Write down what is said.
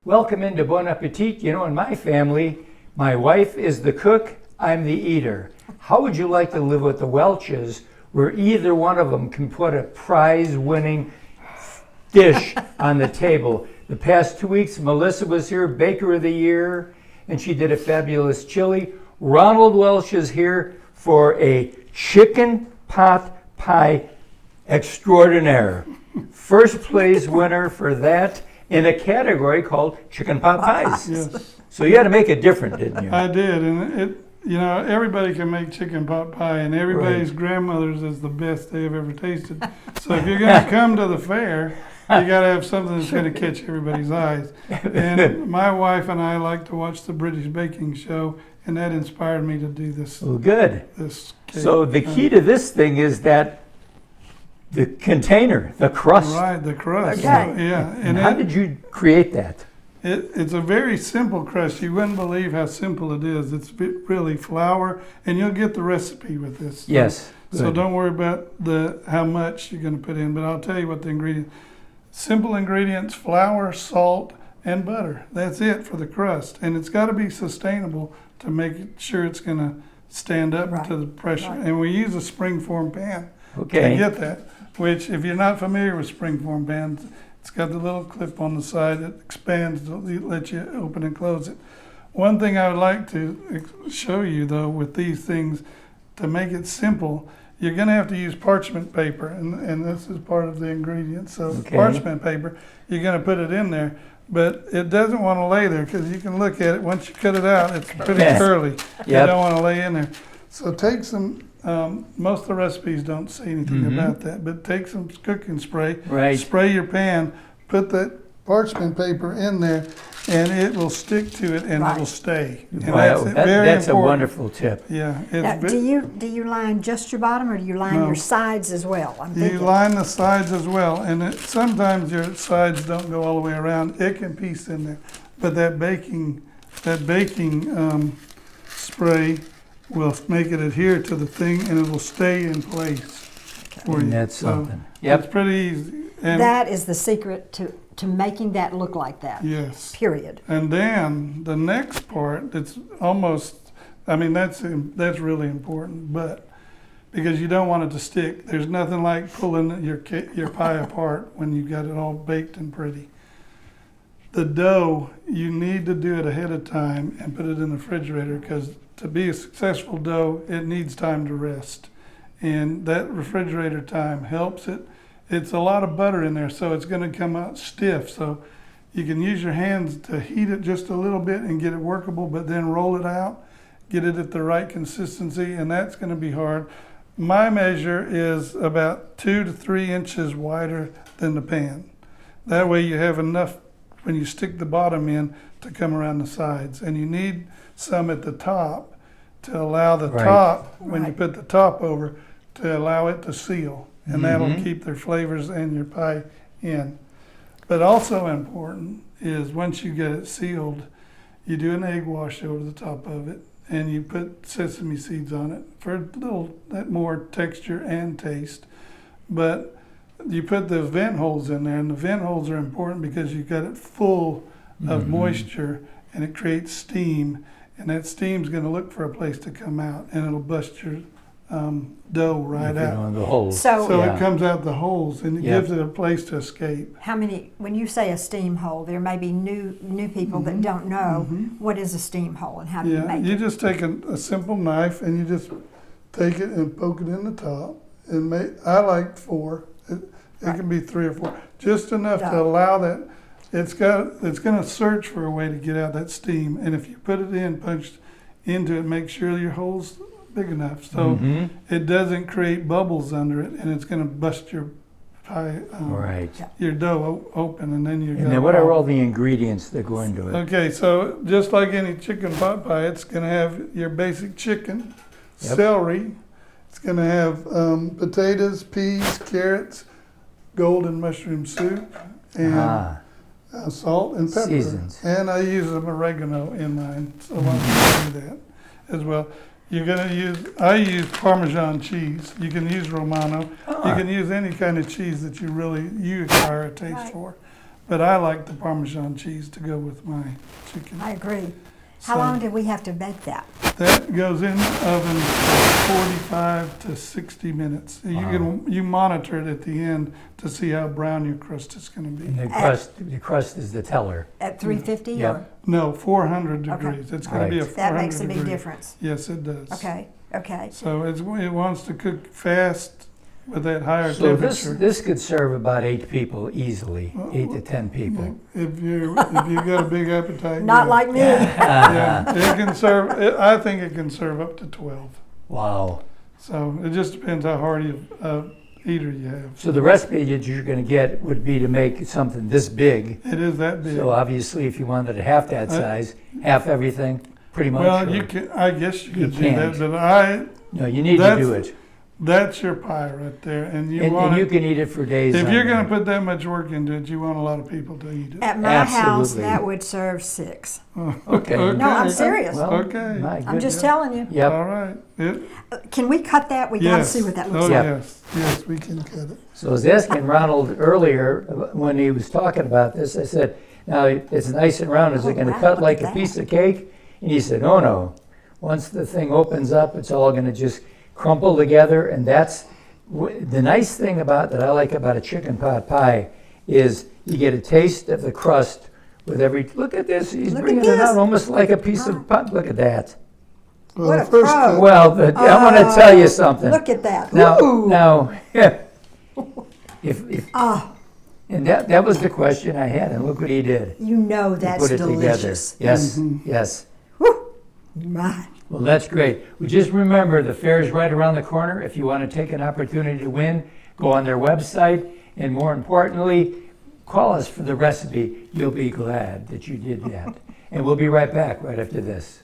Welcome into Bon Appetit. You know, in my family, my wife is the cook, I'm the eater. How would you like to live with the Welches, where either one of them can put a prize-winning dish on the table? The past 2 weeks, Melissa was here, Baker of the Year, and she did a fabulous chili. Ronald Welch is here for a chicken pot pie extraordinaire. First place winner for that in a category called chicken pot pies. Yes, So you had to make it different, didn't you? I did, and everybody can make chicken pot pie, and everybody's grandmother's is the best they have ever tasted. So if you're going to come to the fair, you got to have something that's going to catch everybody's eyes. And my wife and I like to watch the British baking show, and that inspired me to do this. Well, good. This cake. So the key to this thing is that the container, the crust. Right, the crust. Okay. So, yeah, And how did you create that? It's a very simple crust. You wouldn't believe how simple it is. It's really flour, and you'll get the recipe with this. Yes. So Good. don't worry about how much you're going to put in, but I'll tell you what the ingredients. Simple ingredients: flour, salt, and butter. That's it for the crust, and it's got to be sustainable to make sure it's going to stand up to the pressure. Right. And we use a springform pan to get that. Which, if you're not familiar with springform pans, it's got the little clip on the side that expands to let you open and close it. One thing I would like to show you, though, with these things, to make it simple, you're going to have to use parchment paper, and this is part of the ingredients. So parchment paper, you're going to put it in there, but it doesn't want to lay there because you can look at it. Once you cut it out, it's pretty curly. You don't want to lay in there. So take some. Most of the recipes don't say anything about that, but take some cooking spray, spray your pan, put that parchment paper in there, and it will stick to it and it'll stay. And that's a wonderful tip. Yeah. Now, do you line just your bottom, or do you line your sides as well? You line the sides as well, and sometimes your sides don't go all the way around. It can piece in there, but that baking spray will make it adhere to the thing, and it will stay in place for you. That's something. It's pretty easy. And that is the secret to making that look like that. Yes. Period. And then the next part, that's really important, but because you don't want it to stick. There's nothing like pulling your pie apart when you've got it all baked and pretty. The dough, you need to do it ahead of time and put it in the refrigerator, because to be a successful dough, it needs time to rest. And that refrigerator time helps it. It's a lot of butter in there, so it's going to come out stiff. So you can use your hands to heat it just a little bit and get it workable, but then roll it out, get it at the right consistency, and that's going to be hard. My measure is about 2 to 3 inches wider than the pan. That way you have enough when you stick the bottom in to come around the sides. And you need some at the top to allow the top, when you put the top over, to allow it to seal. And that'll keep their flavors and your pie in. But also important is once you get it sealed, you do an egg wash over the top of it, and you put sesame seeds on it for a little more texture and taste. But you put the vent holes in there, and the vent holes are important because you've got it full of moisture, and it creates steam, and that steam's going to look for a place to come out, and it'll bust your dough right out. The holes. So it comes out the holes, and it gives it a place to escape. How many? When you say a steam hole, there may be new people that don't know what is a steam hole and how do you make it. You just take a simple knife, and you just take it and poke it in the top, and I like 4. It can be 3 or 4, just enough to allow that. It's going to search for a way to get out that steam, and if you put it in, punched into it, make sure your hole's big enough so it doesn't create bubbles under it, and it's going to bust your pie, your dough open, and then And then what are all the ingredients that go into it? Okay, so just like any chicken pot pie, it's going to have your basic chicken, celery. It's going to have potatoes, peas, carrots, golden mushroom soup, and salt and pepper. Seasons. And I use some oregano in mine, so I can do that as well. I use Parmesan cheese. You can use Romano. You can use any kind of cheese that you acquire a taste for. but I like the Parmesan cheese to go with my chicken. I agree. How So- long did we have to bake that? That goes in the oven for 45 to 60 minutes. You monitor it at the end to see how brown your crust is going to And be. the crust is the teller. At 350 Yep. or? No, 400 Okay. degrees. It's going to be a Right. 400 That makes a big degree. difference. Yes, it does. Okay, okay. So it wants to cook fast with that higher So this, temperature. this could serve about 8 people easily, 8 to 10 people. If you got a big appetite, Not yeah. like me. Yeah, it can serve. I think it can serve up to 12. Wow. So it just depends how hardy of eater you have. So the recipe that you're going to get would be to make something this big. It is that big. So obviously, if you wanted it half that size, half everything, pretty much. Well, or- you can. I guess you could do can't. that, but No, you need to that's- do it. that's your pie right there, and you And want you it. can eat it for days. If on you're going end. to put that much work into it, you want a lot of people to eat it. At my house, Absolutely. that would serve 6. Okay. No, I'm serious. Well, Okay. my I'm just goodness. telling you. Yep. All right. Can we cut that? We gotta Yes. see what that Oh looks like. yes, we can cut it. So I was asking Ronald earlier when he was talking about this, I said, now it's nice and round, is it Oh, going to wow, cut look like at a piece of cake? And he said, oh no. Once the thing opens up, it's all going to just crumple together. And that's the nice thing about that I like about a chicken pot pie is you get a taste of the crust with every, look at this, he's Look at bringing it this. out almost like a piece of pot. Look at that. Well, What the a first pro. Well, but I want to tell you something. Look at that. Now, Ooh. now, if Oh, and that was the question I had, and look what he did. you know He that's put it delicious. together. Yes, yes. Whew. My. Well, that's great. Well, just remember, the fair is right around the corner. If you want to take an opportunity to win, go on their website, and more importantly, call us for the recipe. You'll be glad that you did that. And we'll be right back right after this.